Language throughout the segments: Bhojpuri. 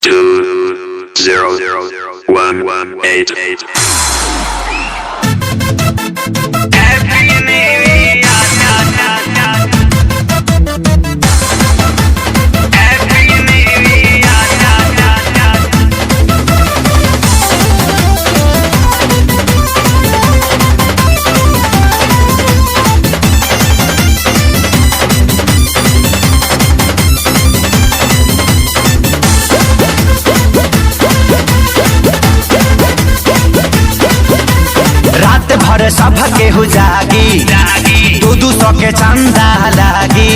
2-0-1-1-8-8. सब केहू जागी 200 के चंदा लागी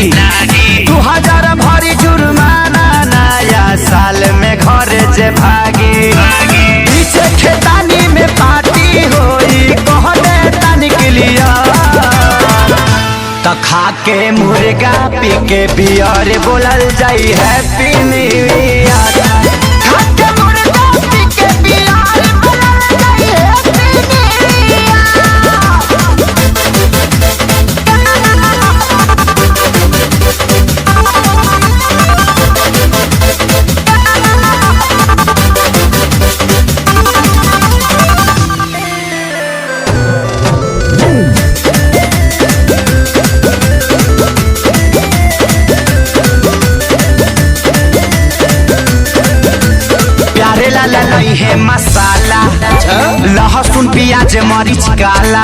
2000 भरी जुर्माना नया साल में घर जे भागी पीछे खेतानी में पार्टी होई कहने तनिक लिया तो खा के मुर्गा पी के बियर बोलल जाई हैप्पी न्यू ईयर। खा के मुर्गा पी के बियर बोलल जाई हैप्पी न्यू नहीं है मसाला लहसुन प्याज मरीच काला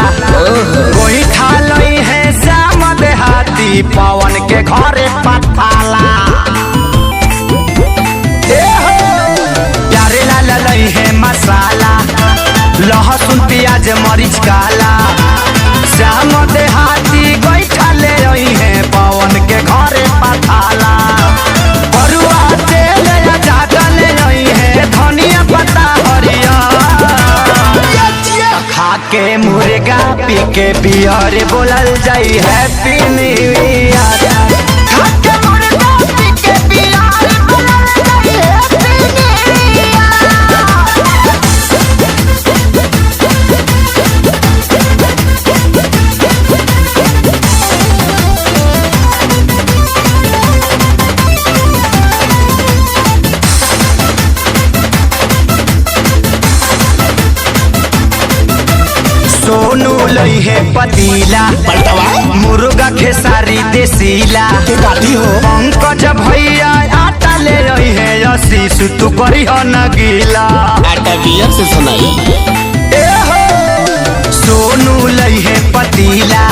कोई खा लई है श्याम देहाती पवन के घरे पथाला प्यारे लाल लई है मसाला लहसुन प्याज मरीच काला श्याम देहाती कोई खा ले रही है पवन के घरे पथाला बरुआ तेल ज्यादा ले रही है धनिया पत्ता हरिया खा के मुर्गा पी के बियर बोलल जाई हैप्पी न्यू ईयर। खा के मुर्गा पी के बियर बोलल जाई हैप्पी न्यू ईयर। सोनू लई है पतीला मुर्गा खेसारी देसीला पंकज भैया आटा ले रही है आशीष तू करी हो न गीला आटा बियर से सुनाई। सोनू लई है पतीला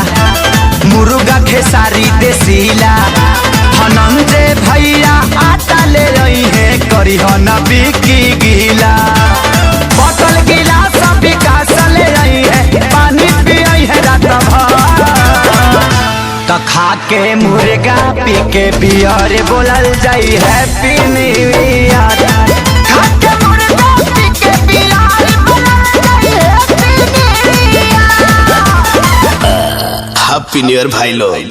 मुर्गा खेसारी देसीला धनंजय भैया आटा ले रही है करी हो न बिकी गीला बोतल गिलास विकास ले रही है पानी पियई है रात भर तो खा के मुर्गा पी के बियर बोलल जाई हैप्पी न्यू ईयर। खा के मुर्गा पी के बियर बोलल जाई happy new year. Happy new year भाई लोग।